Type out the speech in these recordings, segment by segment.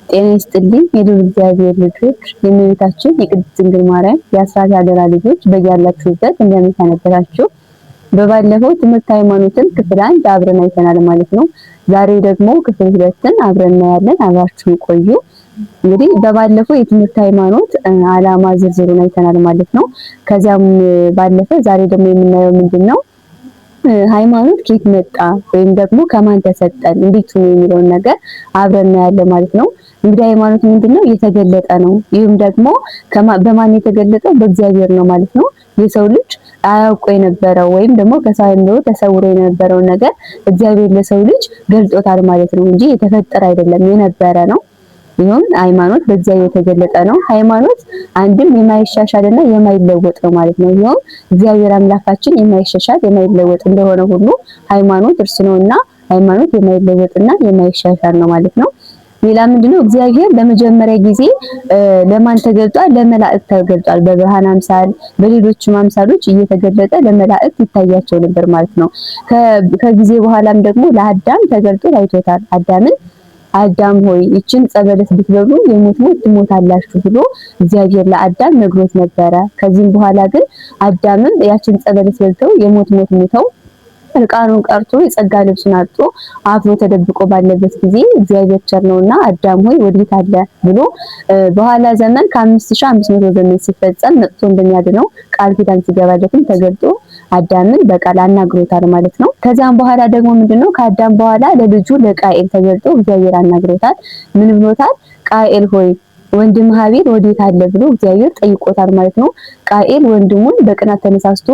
ጤና ይስጥልኝ የልዑል እግዚአብሔር ልጆች የእመቤታችን የቅድስት ድንግል ማርያም የአስራት ያደራ ልጆች በያላችሁበት እንደምን ሰነበታችሁ? በባለፈው ትምህርት ሃይማኖትን ክፍል 1 አብረን አይተናል ማለት ነው። ዛሬ ደግሞ ክፍል 2ን አብረን እናያለን። አብራችሁን ቆዩ። እንግዲህ በባለፈው የትምህርት ሃይማኖት ዓላማ ዝርዝሩን አይተናል ማለት ነው። ከዛም ባለፈ ዛሬ ደግሞ የምናየው ምንድነው? ሃይማኖት ከየት መጣ ወይም ደግሞ ከማን ተሰጠን እንዴት ነው የሚለውን ነገር አብረን እናያለን ማለት ነው። እንግዲህ ሃይማኖት ምንድነው? የተገለጠ ነው። ይህም ደግሞ በማን የተገለጠው? በእግዚአብሔር ነው ማለት ነው። የሰው ልጅ አያውቁ የነበረው ወይም ደግሞ ከሳይንዶ ተሰውሮ የነበረው ነገር እግዚአብሔር ለሰው ልጅ ገልጦታል ማለት ነው እንጂ የተፈጠረ አይደለም፣ የነበረ ነው። ይሁን ሃይማኖት በእግዚአብሔር የተገለጠ ነው። ሃይማኖት አንድም የማይሻሻልና የማይለወጥ ነው ማለት ነው። ይሁን እግዚአብሔር አምላካችን የማይሻሻል የማይለወጥ እንደሆነ ሁሉ ሃይማኖት እርሱ ነውና ሃይማኖት የማይለወጥና የማይሻሻል ነው ማለት ነው። ሌላ ምንድነው? እግዚአብሔር ለመጀመሪያ ጊዜ ለማን ተገልጧል? ለመላእክት ተገልጧል። በብርሃን አምሳል በሌሎችም አምሳሎች እየተገለጠ ለመላእክት ይታያቸው ነበር ማለት ነው። ከጊዜ በኋላም ደግሞ ለአዳም ተገልጦ ታይቶታል። አዳም ሆይ ይችን ዕፀ በለስ ብትበሉ የሞት ሞት ትሞታላችሁ ብሎ እግዚአብሔር ለአዳም ነግሮት ነበረ። ከዚህም በኋላ ግን አዳምም ያችን ዕፀ በለስ በልተው የሞት ሞት ሞተው እርቃኑን ቀርቶ የጸጋ ልብሱን አጥቶ አፍሮ ተደብቆ ባለበት ጊዜ እግዚአብሔር ቸር ነውና አዳም ሆይ ወዴት አለ ብሎ በኋላ ዘመን ከ5500 ዘመን ሲፈጸም መጥቶ እንደሚያድነው ቃል ኪዳን ሲገባለትም ተገልጦ አዳምን በቃል አናግሮታል ማለት ነው። ከዛም በኋላ ደግሞ ምንድነው? ከአዳም በኋላ ለልጁ ለቃኤል ተገልጦ እግዚአብሔር አናግሮታል። ምን ብሎታል? ቃኤል ሆይ ወንድም ሀቤል ወዴት አለ ብሎ እግዚአብሔር ጠይቆታል ማለት ነው። ቃኤል ወንድሙን በቅናት ተነሳስቶ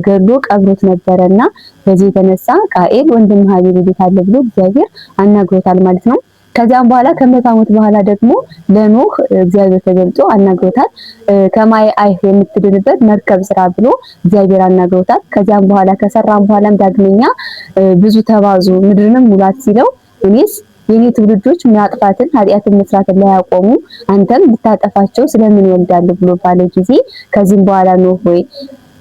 ገሎ ቀብሮት ነበርና በዚህ የተነሳ ቃኤል ወንድም ሀቤል ወዴት አለ ብሎ እግዚአብሔር አናግሮታል ማለት ነው። ከዛም በኋላ ከመቶ ዓመት በኋላ ደግሞ ለኖህ እግዚአብሔር ተገልጦ አናግሮታል። ከማይ አይህ የምትድንበት መርከብ ስራ ብሎ እግዚአብሔር አናግሮታል። ከዛም በኋላ ከሰራም በኋላም ዳግመኛ ብዙ ተባዙ ምድርንም ሙላት ሲለው እኔስ የኔ ትውልዶች ማጥፋትን ኃጢአትን መስራትን ላይ ያቆሙ አንተም ልታጠፋቸው ስለምን ይወልዳሉ ብሎ ባለ ጊዜ ከዚህም በኋላ ነው ሆይ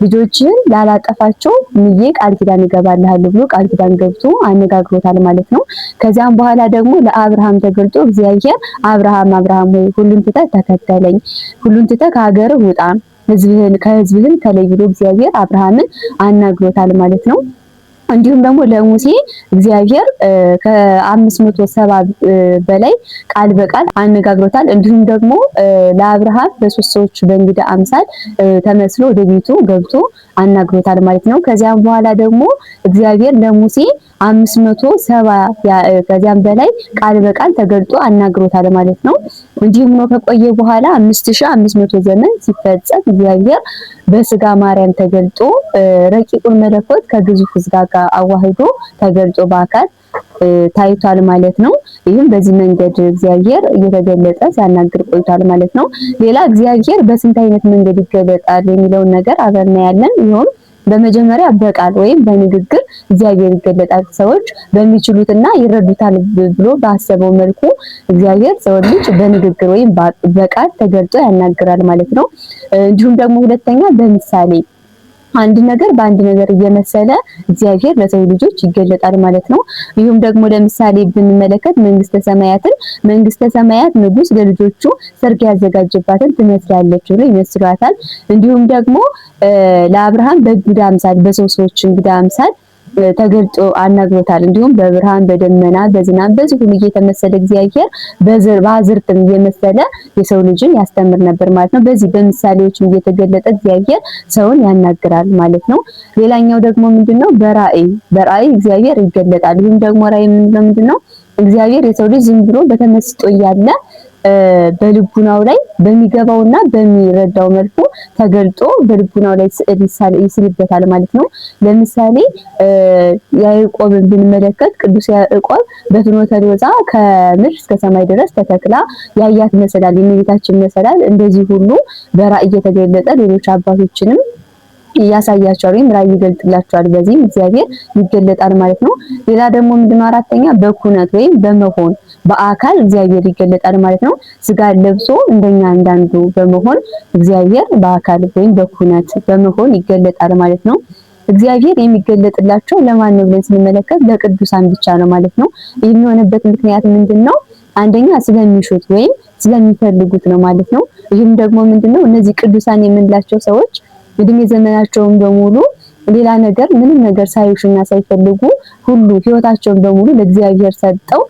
ልጆችን ላላጠፋቸው ምዬ ቃል ኪዳን እገባልሃለሁ ብሎ ቃል ኪዳን ገብቶ አነጋግሮታል ማለት ነው። ከዛም በኋላ ደግሞ ለአብርሃም ተገልጦ እግዚአብሔር አብርሃም ሆይ ሁሉን ትተህ ተከተለኝ፣ ሁሉን ትተህ ከሀገርህ ውጣ፣ ከህዝብህን ተለይ ብሎ እግዚአብሔር አብርሃምን አናግሮታል ማለት ነው። እንዲሁም ደግሞ ለሙሴ እግዚአብሔር ከ570 በላይ ቃል በቃል አነጋግሮታል። እንዲሁም ደግሞ ለአብርሃም በሶስት ሰዎች በእንግዳ አምሳል ተመስሎ ወደ ቤቱ ገብቶ አናግሮታል ማለት ነው። ከዚያም በኋላ ደግሞ እግዚአብሔር ለሙሴ 570 ከዚያም በላይ ቃል በቃል ተገልጦ አናግሮታል ማለት ነው። እንዲሁም ነው ከቆየ በኋላ 5500 ዘመን ሲፈጸም እግዚአብሔር በስጋ ማርያም ተገልጦ ረቂቁን መለኮት ከግዙፍ ስጋ ጋር አዋህዶ ተገልጦ በአካል ታይቷል ማለት ነው። ይህም በዚህ መንገድ እግዚአብሔር እየተገለጠ ሲያናግር ቆይቷል ማለት ነው። ሌላ እግዚአብሔር በስንት አይነት መንገድ ይገለጣል የሚለውን ነገር አብረን እናያለን። ይሁን በመጀመሪያ በቃል ወይም በንግግር እግዚአብሔር ይገለጣል። ሰዎች በሚችሉትና ይረዱታል ብሎ ባሰበው መልኩ እግዚአብሔር ሰው ልጅ በንግግር ወይም በቃል ተገልጦ ያናግራል ማለት ነው። እንዲሁም ደግሞ ሁለተኛ በምሳሌ አንድ ነገር በአንድ ነገር እየመሰለ እግዚአብሔር ለሰው ልጆች ይገለጣል ማለት ነው። ይሁን ደግሞ ለምሳሌ ብንመለከት መንግስተ ሰማያት ንጉስ ለልጆቹ ሰርግ ያዘጋጀባትን ትመስላለች ብሎ ይመስሏታል። እንዲሁም ደግሞ ለአብርሃም በእንግዳ አምሳል በሰዎች እንግዳ አምሳል ተገልጦ አናግሮታል። እንዲሁም በብርሃን በደመና በዝናብ በዚህ ሁሉ እየተመሰለ እግዚአብሔር በአዝርትም እየመሰለ የሰው ልጅን ያስተምር ነበር ማለት ነው። በዚህ በምሳሌዎች እየተገለጠ እግዚአብሔር ሰውን ያናግራል ማለት ነው። ሌላኛው ደግሞ ምንድነው? በራእይ እግዚአብሔር ይገለጣል። ይህም ደግሞ ራእይ ምንድነው? እግዚአብሔር የሰው ልጅ ዝም ብሎ በተመስጦ እያለ በልቡናው ላይ በሚገባውና በሚረዳው መልኩ ተገልጦ በልቡናው ላይ ስዕል ይስልበታል ማለት ነው። ለምሳሌ ያዕቆብን ብንመለከት ቅዱስ ያዕቆብ በፍኖተ ሎዛ ከምድር እስከ ሰማይ ድረስ ተተክላ ያያት መሰላል የእመቤታችን መሰላል እንደዚህ ሁሉ በራእይ የተገለጠ ሌሎች አባቶችንም ያሳያቸዋል ወይም ራእይ ይገልጥላቸዋል። በዚህም እግዚአብሔር ይገለጣል ማለት ነው። ሌላ ደግሞ ምንድነው? አራተኛ በኩነት ወይም በመሆን በአካል እግዚአብሔር ይገለጣል ማለት ነው። ስጋ ለብሶ እንደኛ እንዳንዱ በመሆን እግዚአብሔር በአካል ወይም በኩነት በመሆን ይገለጣል ማለት ነው። እግዚአብሔር የሚገለጥላቸው ለማን ነው ብለን ስንመለከት ለቅዱሳን ብቻ ነው ማለት ነው። የሚሆንበት ምክንያት ምንድነው? አንደኛ ስለሚሹት ወይም ስለሚፈልጉት ነው ማለት ነው። ይህም ደግሞ ምንድነው እነዚህ ቅዱሳን የምንላቸው ሰዎች እድሜ ዘመናቸውን በሙሉ ሌላ ነገር ምንም ነገር ሳይሹና ሳይፈልጉ ሁሉ ህይወታቸውን በሙሉ ለእግዚአብሔር ሰጠው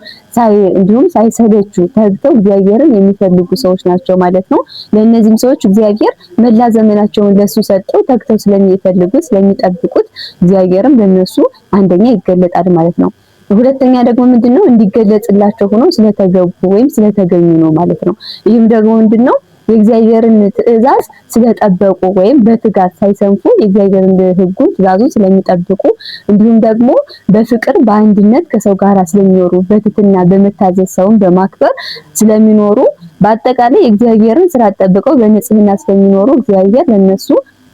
እንዲሁም ሳይሰለቹ ተግተው እግዚአብሔርን የሚፈልጉ ሰዎች ናቸው ማለት ነው። ለእነዚህም ሰዎች እግዚአብሔር መላ ዘመናቸውን ለሱ ሰጠው ተግተው ስለሚፈልጉት ስለሚጠብቁት እግዚአብሔርም ለነሱ አንደኛ ይገለጣል ማለት ነው። ሁለተኛ ደግሞ ምንድነው እንዲገለጽላቸው ሆኖ ስለተገቡ ወይም ስለተገኙ ነው ማለት ነው። ይህም ደግሞ ምንድነው የእግዚአብሔርን ትእዛዝ ስለጠበቁ ወይም በትጋት ሳይሰንፉ የእግዚአብሔርን ሕጉን ትእዛዙን ስለሚጠብቁ እንዲሁም ደግሞ በፍቅር በአንድነት ከሰው ጋር ስለሚኖሩ በትህትና በመታዘዝ ሰውን በማክበር ስለሚኖሩ በአጠቃላይ የእግዚአብሔርን ስራ ጠብቀው በንጽህና ስለሚኖሩ እግዚአብሔር ለነሱ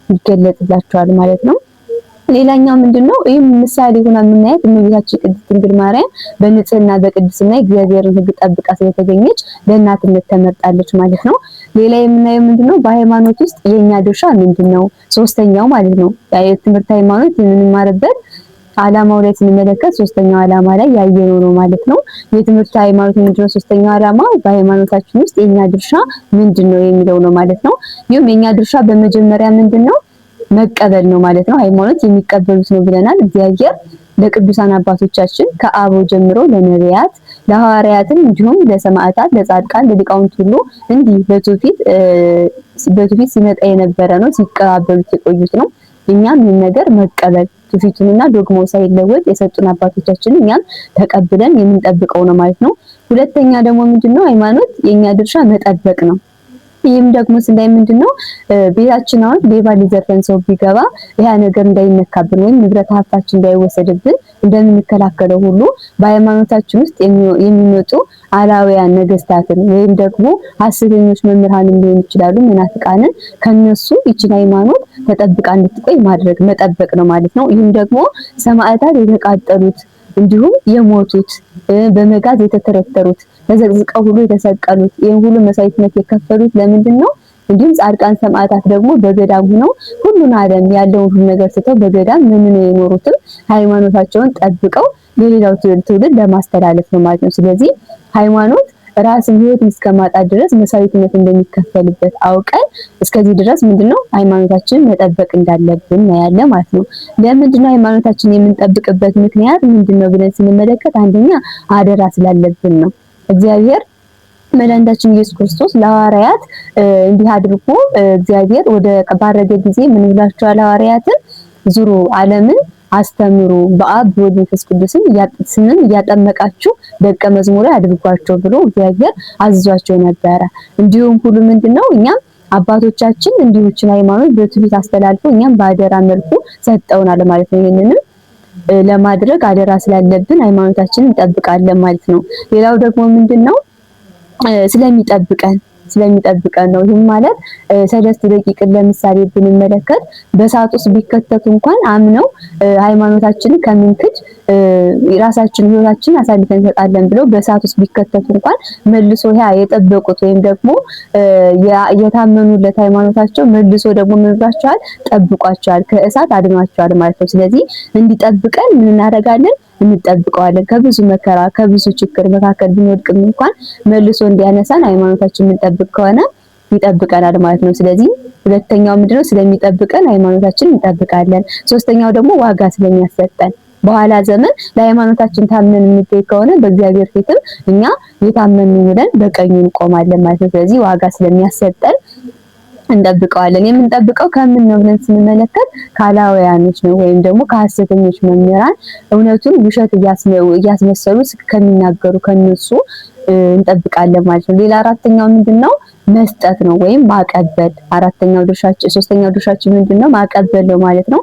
ይገለጽላቸዋል ማለት ነው። ሌላኛው ምንድነው ይህም ምሳሌ ሆና የምናያት እመቤታችን ቅድስት ድንግል ማርያም በንጽህና በቅድስና የእግዚአብሔርን ሕግ ጠብቃ ስለተገኘች ለእናትነት ተመርጣለች ማለት ነው። ሌላ የምናየው ምንድነው በሃይማኖት ውስጥ የኛ ድርሻ ምንድነው? ሶስተኛው ማለት ነው የትምህርት ሃይማኖት የምንማርበት ዓላማው ላይ ስንመለከት ሶስተኛው ዓላማ ላይ ያየነው ነው ማለት ነው። የትምህርት ሃይማኖት ምንድነው? ሶስተኛው ዓላማ በሃይማኖታችን ውስጥ የኛ ድርሻ ምንድነው የሚለው ነው ማለት ነው። ይህም የኛ ድርሻ በመጀመሪያ ምንድነው መቀበል ነው ማለት ነው። ሃይማኖት የሚቀበሉት ነው ብለናል። እግዚአብሔር ለቅዱሳን አባቶቻችን ከአበው ጀምሮ ለነቢያት ለሐዋርያትም እንዲሁም ለሰማዕታት ለጻድቃን ለሊቃውንት ሁሉ እንዲህ በትውፊት ሲመጣ የነበረ ነው፣ ሲቀባበሉት የቆዩት ነው። እኛም ይህን ነገር መቀበል ትውፊቱንና ዶግማው ሳይለወጥ የሰጡን አባቶቻችን እኛም ተቀብለን የምንጠብቀው ነው ማለት ነው። ሁለተኛ ደግሞ ምንድነው ሃይማኖት የኛ ድርሻ መጠበቅ ነው። ይህም ደግሞ ስናይ ምንድነው ቤታችን አሁን ሌባ ሊዘርፈን ሰው ቢገባ ያ ነገር እንዳይነካብን ወይም ንብረት ሀብታችን እንዳይወሰድብን እንደምንከላከለው ሁሉ በሃይማኖታችን ውስጥ የሚመጡ አላውያን ነገስታትን ወይም ደግሞ ሐሰተኞች መምህራንን ሊሆኑ ይችላሉ መናፍቃንን ከነሱ ይችን ሃይማኖት ተጠብቃ እንድትቆይ ማድረግ መጠበቅ ነው ማለት ነው። ይህም ደግሞ ሰማዕታት የተቃጠሉት እንዲሁም የሞቱት በመጋዝ የተተረተሩት ተዘቅዝቀው ሁሉ የተሰቀሉት ይሄን ሁሉ መስዋዕትነት የከፈሉት ለምንድን ነው? እንዲሁም ጻድቃን ሰማዕታት ደግሞ በገዳም ሆነው ሁሉን ዓለም ያለውን ሁሉ ነገር ስተው በገዳም ምን የኖሩትም ሃይማኖታቸውን ጠብቀው ለሌላው ትውልድ ለማስተላለፍ ነው ማለት ነው። ስለዚህ ሃይማኖት ራስን ህይወትን እስከማጣት ድረስ መስዋዕትነት እንደሚከፈልበት አውቀን እስከዚህ ድረስ ምንድነው ሃይማኖታችንን መጠበቅ እንዳለብን ያለ ማለት ነው። ለምንድነው ሃይማኖታችንን የምንጠብቅበት ምክንያት ምንድነው ብለን ስንመለከት አንደኛ አደራ ስላለብን ነው። እግዚአብሔር መድኃኒታችን ኢየሱስ ክርስቶስ ለሐዋርያት እንዲህ አድርጎ እግዚአብሔር ወደ ባረገ ጊዜ ምን ብላችኋል? ሐዋርያትን ዙሩ ዓለምን አስተምሩ በአብ በወልድ በመንፈስ ቅዱስም እያጠመቃችሁ ደቀ መዝሙር አድርጓቸው ብሎ እግዚአብሔር አዝዟቸው ነበረ። እንዲሁም ሁሉ ምንድነው እኛም አባቶቻችን እንዲሁችን ሃይማኖት በትውፊት አስተላልፈው እኛም በአደራ መልኩ ሰጠውናል ማለት ነው። ይሄንንም ለማድረግ አደራ ስላለብን ሃይማኖታችንን እንጠብቃለን ማለት ነው። ሌላው ደግሞ ምንድነው ስለሚጠብቀን ነው። ይህም ማለት ሰለስቱ ደቂቅን ለምሳሌ ብንመለከት በሰዓት ውስጥ ቢከተቱ እንኳን አምነው ሃይማኖታችንን ከምንክድ ራሳችን ህይወታችንን አሳልፈን እንሰጣለን ብለው በሰዓት ውስጥ ቢከተቱ እንኳን መልሶ ያ የጠበቁት ወይም ደግሞ የታመኑለት ሃይማኖታቸው መልሶ ደግሞ ምንባቸዋል ጠብቋቸዋል፣ ከእሳት አድኗቸዋል ማለት ነው። ስለዚህ እንዲጠብቀን ምን እናደርጋለን? እንጠብቀዋለን። ከብዙ መከራ ከብዙ ችግር መካከል ብንወድቅም እንኳን መልሶ እንዲያነሳን ሃይማኖታችንን እንጠብቅ ከሆነ ይጠብቀናል ማለት ነው። ስለዚህ ሁለተኛው ምንድነው ስለሚጠብቀን ሃይማኖታችንን እንጠብቃለን። ሶስተኛው ደግሞ ዋጋ ስለሚያሰጠን በኋላ ዘመን ለሃይማኖታችን ታምነን እንገኝ ከሆነ በእግዚአብሔር ፊትም እኛ የታመኑ ብለን በቀኙ እንቆማለን ማለት ነው። ስለዚህ ዋጋ ስለሚያሰጠን እንጠብቀዋለን። የምንጠብቀው ከምን ነው ብለን ስንመለከት ካላውያኖች ነው ወይም ደግሞ ከሐሰተኞች መምህራን እውነቱን ውሸት እያስመሰሉ ከሚናገሩ ከነሱ እንጠብቃለን ማለት ነው። ሌላ አራተኛው ምንድነው? መስጠት ነው ወይም ማቀበል። ሶስተኛው ድርሻችን ምንድነው? ማቀበል ነው ማለት ነው።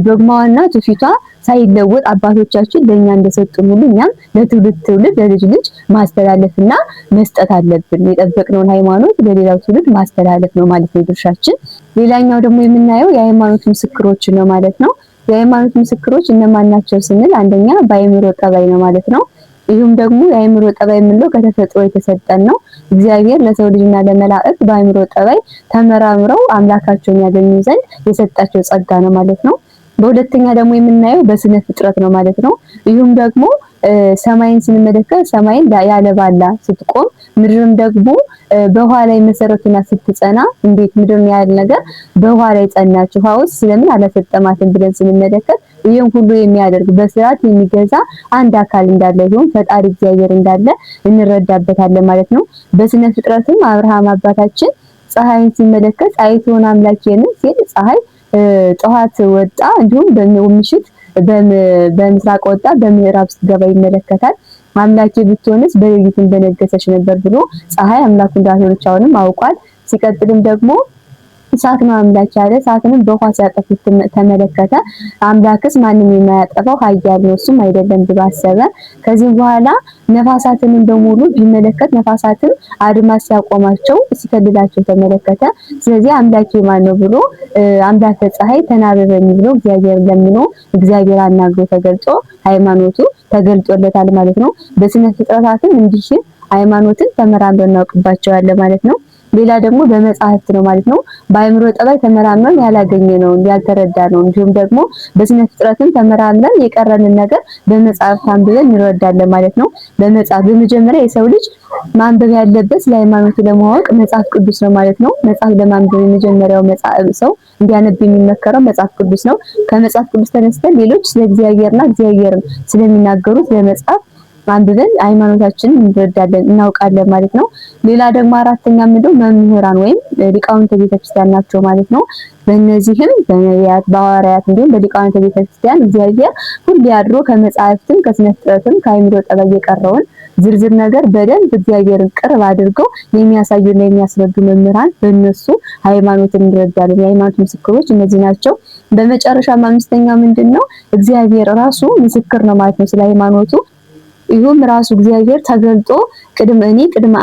ዶግማዋና ትውፊቷ ሳይለወጥ አባቶቻችን ለኛ እንደሰጡን ሁሉ እኛም ለትውልድ ለልጅ ልጅ ማስተላለፍና መስጠት አለብን። የጠበቅነውን ሃይማኖት ለሌላው ትውልድ ማስተላለፍ ነው ማለት ነው ድርሻችን። ሌላኛው ደግሞ የምናየው የሃይማኖት ምስክሮች ነው ማለት ነው። የሃይማኖት ምስክሮች እነማን ናቸው ስንል አንደኛ በአእምሮ ጠባይ ነው ማለት ነው። ይህም ደግሞ የአእምሮ ጠባይ የምንለው ከተፈጥሮ የተሰጠን ነው። እግዚአብሔር ለሰው ልጅና ለመላእክት በአእምሮ ጠባይ ተመራምረው አምላካቸውን ያገኙ ዘንድ የሰጣቸው ጸጋ ነው ማለት ነው። በሁለተኛ ደግሞ የምናየው በስነ ፍጥረት ነው ማለት ነው። ይሁም ደግሞ ሰማይን ስንመለከት ሰማይን ያለ ባላ ስትቆም ምድርም ደግሞ በውሃ ላይ መሰረቱና ስትጸና እንዴት ምድርን ያህል ነገር በውሃ ላይ ጸናች ውሃውስ ስለምን አላሰጠማትም ብለን ስንመለከት ይህን ሁሉ የሚያደርግ በስርዓት የሚገዛ አንድ አካል እንዳለ ይሁን ፈጣሪ እግዚአብሔር እንዳለ እንረዳበታለን ማለት ነው። በስነ ፍጥረትም አብርሃም አባታችን ፀሐይን ሲመለከት ፀሐይቱን አምላኬን ሲል ፀሐይ ጠዋት ወጣ እንዲሁም በምሽት በምስራቅ ወጣ በምዕራብ ስትገባ ይመለከታል። አምላኬ ብትሆንስ በሌሊት በነገሰች ነበር ብሎ ፀሐይ አምላኩ እንዳልሆነች አሁንም አውቋል። ሲቀጥልም ደግሞ እሳት ነው አምላክ ያለ እሳትንም በውሃ ሲያጠፉት ተመለከተ። አምላክስ ማንም የማያጠፋው ኃያል ነው እሱም አይደለም ብሎ አሰበ። ከዚህ በኋላ ነፋሳትንም በሙሉ ቢመለከት ነፋሳትም አድማስ ሲያቆማቸው ሲከልላቸው ተመለከተ። ስለዚህ አምላኬ ማን ነው ብሎ አምላከ ፀሐይ ተናበበኝ ብሎ እግዚአብሔር ለምኖ እግዚአብሔር አናግሮ ተገልጦ ሃይማኖቱ ተገልጦለታል ማለት ነው። በስነ ፍጥረታትም እንዲህ ሃይማኖትን ተመራምረን እናውቅባቸዋለን ማለት ነው። ሌላ ደግሞ በመጽሐፍት ነው ማለት ነው። በአእምሮ ጠባይ ተመራምረን ያላገኘነው ያልተረዳነው እንዲሁም ደግሞ በስነ ፍጥረትን ተመራምረን የቀረንን ነገር በመጽሐፍት አንብበን እንረዳለን ማለት ነው። በመጽሐፍ በመጀመሪያ የሰው ልጅ ማንበብ ያለበት ስለ ሃይማኖቱ ለማወቅ መጽሐፍ ቅዱስ ነው ማለት ነው። መጽሐፍ ለማንበብ የመጀመሪያው ሰው እንዲያነብ የሚመከረው መጽሐፍ ቅዱስ ነው። ከመጽሐፍ ቅዱስ ተነስተን ሌሎች ስለ እግዚአብሔርና እግዚአብሔርን ስለሚናገሩት ለመጽሐፍ አንብበን ሃይማኖታችንን እንረዳለን እናውቃለን ማለት ነው። ሌላ ደግሞ አራተኛ ምንድነው መምህራን ወይም ሊቃውንተ ቤተክርስቲያን ናቸው ማለት ነው። በእነዚህም በነቢያት በሐዋርያት እንዲሁም በሊቃውንተ ቤተክርስቲያን እግዚአብሔር ሁሉ ያድሮ ከመጻሕፍትም ከስነ ፍጥረትም ከአእምሮ ጠባይ የቀረውን ዝርዝር ነገር በደንብ እግዚአብሔርን ቅርብ አድርገው የሚያሳዩና የሚያስረዱ መምህራን በእነሱ ሃይማኖትን እንረዳለን። የሃይማኖት ምስክሮች እነዚህ ናቸው። በመጨረሻም አምስተኛው ምንድነው እግዚአብሔር ራሱ ምስክር ነው ማለት ነው ስለ ሃይማኖቱ። ይሁን ራሱ እግዚአብሔር ተገልጦ ቅድመ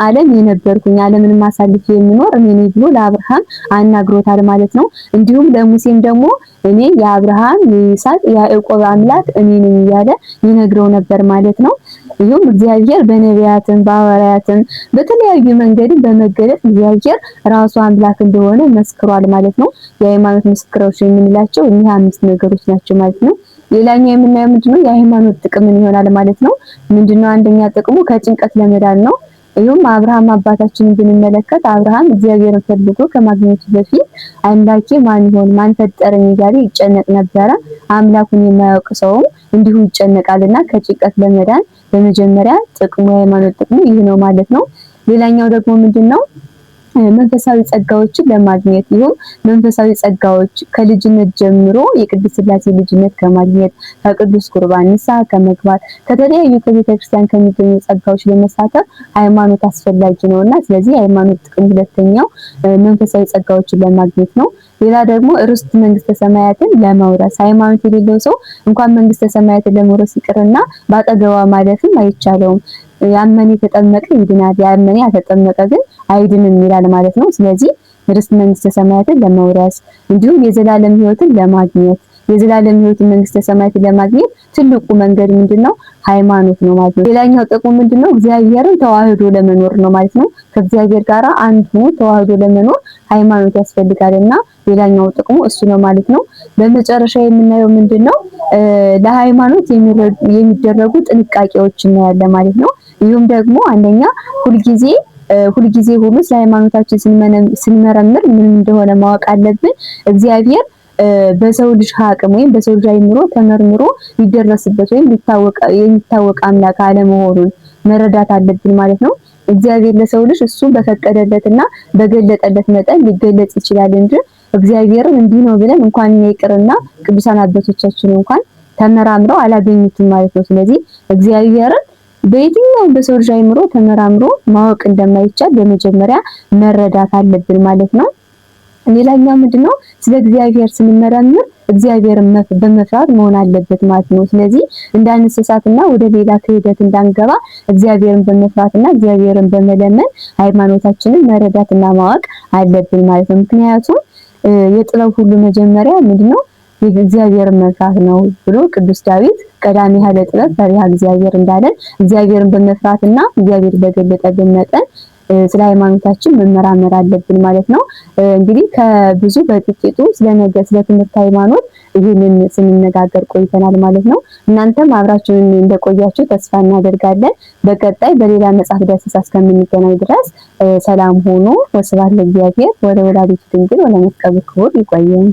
ዓለም የነበርኩኝ ዓለምን ማሳልፍ የሚኖር እኔ ነኝ ብሎ ለአብርሃም አናግሮታል ማለት ነው። እንዲሁም ለሙሴም ደግሞ እኔ የአብርሃም የይስሐቅ የያዕቆብ አምላክ እኔ ነኝ እያለ ይነግረው ነበር ማለት ነው። ይሁን እግዚአብሔር በነቢያትም በሐዋርያትም በተለያዩ መንገድ በመገለጥ እግዚአብሔር ራሱ አምላክ እንደሆነ መስክሯል ማለት ነው። የሃይማኖት ምስክሮች የምንላቸው እነዚህ አምስት ነገሮች ናቸው ማለት ነው። ሌላኛው የምናየው ምንድነው የሃይማኖት ጥቅም ይሆናል ማለት ነው። ምንድነው አንደኛ ጥቅሙ ከጭንቀት ለመዳን ነው። ይሁን አብርሃም አባታችንን ብንመለከት አብርሃም እግዚአብሔርን ፈልጎ ከማግኘቱ በፊት አምላኬ ማን ይሆን ማን ፈጠረኝ እያለ ይጨነቅ ነበረ። አምላኩን የማያውቅ ሰው እንዲሁ ይጨነቃልና ከጭንቀት ለመዳን በመጀመሪያ ጥቅሙ የሃይማኖት ጥቅሙ ይህ ነው ማለት ነው። ሌላኛው ደግሞ ምንድነው መንፈሳዊ ጸጋዎችን ለማግኘት ይሁን መንፈሳዊ ጸጋዎች ከልጅነት ጀምሮ የቅድስት ሥላሴ ልጅነት ከማግኘት ከቅዱስ ቁርባን ንስሐ ከመግባት ከተለያዩ ከቤተክርስቲያን ከሚገኙ ጸጋዎች ለመሳተፍ ሃይማኖት አስፈላጊ ነውና ስለዚህ ሃይማኖት ጥቅም ሁለተኛው መንፈሳዊ ጸጋዎችን ለማግኘት ነው። ሌላ ደግሞ ርስት መንግስተ ሰማያትን ለመውረስ ሃይማኖት የሌለው ሰው እንኳን መንግስተ ሰማያትን ለመውረስ ይቅርና ባጠገቧ ማለፍም አይቻለውም። ያመነ የተጠመቀ ይድናል ያመነ ያልተጠመቀ ግን አይድንም ይላል ማለት ነው። ስለዚህ ርስት መንግስተ ሰማያትን ለመውረስ እንዲሁም የዘላለም ሕይወትን ለማግኘት የዘላለም ሕይወትን መንግስተ ሰማያትን ለማግኘት ትልቁ መንገድ ምንድነው ሃይማኖት ነው ማለት ነው። ሌላኛው ጥቅሙ ምንድነው እግዚአብሔርን ተዋህዶ ለመኖር ነው ማለት ነው። ከእግዚአብሔር ጋር አንድ ሆኖ ተዋህዶ ለመኖር ሃይማኖት ያስፈልጋልና ሌላኛው ጥቅሙ እሱ ነው ማለት ነው። በመጨረሻ የምናየው ምንድነው ለሃይማኖት የሚደረጉ ጥንቃቄዎችን ነው ያለ ማለት ነው። ይሁን ደግሞ አንደኛ ሁልጊዜ ሁሉ ስለ ሃይማኖታችን ስንመረምር ምን እንደሆነ ማወቅ አለብን። እግዚአብሔር በሰው ልጅ አቅም ወይም በሰው ልጅ አይምሮ ተመርምሮ ሊደረስበት ወይም የሚታወቅ አምላክ አለመሆኑን መረዳት አለብን ማለት ነው። እግዚአብሔር ለሰው ልጅ እሱ በፈቀደለትና በገለጠለት መጠን ሊገለጽ ይችላል እንጂ እግዚአብሔርን እንዲህ ነው ብለን እንኳን ይቅርና ቅዱሳን አባቶቻችን እንኳን ተመራምረው አላገኙትም ማለት ነው። ስለዚህ እግዚአብሔርን በየትኛውም በሰው ልጅ አይምሮ ተመራምሮ ማወቅ እንደማይቻል በመጀመሪያ መረዳት አለብን ማለት ነው። ሌላኛው ምንድነው ስለ እግዚአብሔር ስንመረምር እግዚአብሔርን በመፍራት መሆን አለበት ማለት ነው። ስለዚህ እንዳንሰሳትና ወደ ሌላ ክህደት እንዳንገባ እግዚአብሔርን በመፍራትና እግዚአብሔርን በመለመን ሃይማኖታችንን መረዳትና ማወቅ አለብን ማለት ነው። ምክንያቱም የጥበብ ሁሉ መጀመሪያ ምንድነው የእግዚአብሔርን መፍራት ነው ብሎ ቅዱስ ዳዊት ቀዳሚ ኃይለ ጥበብ ፈሪሃ እግዚአብሔር እንዳለን እግዚአብሔርን በመፍራትና እግዚአብሔር በገለጠልን መጠን ስለ ሃይማኖታችን መመራመር አለብን ማለት ነው። እንግዲህ ከብዙ በጥቂቱ ስለነገ ስለ ትምህርት ሃይማኖት ይህንን ስንነጋገር ቆይተናል ማለት ነው። እናንተም አብራችሁን እንደቆያችሁ ተስፋ እናደርጋለን። በቀጣይ በሌላ መጽሐፍ ዳሰሳ እስከምንገናኝ ድረስ ሰላም ሆኖ ወስብሐት ለእግዚአብሔር ወለወላዲቱ ድንግል ወለመስቀሉ ክቡር። ይቆየን።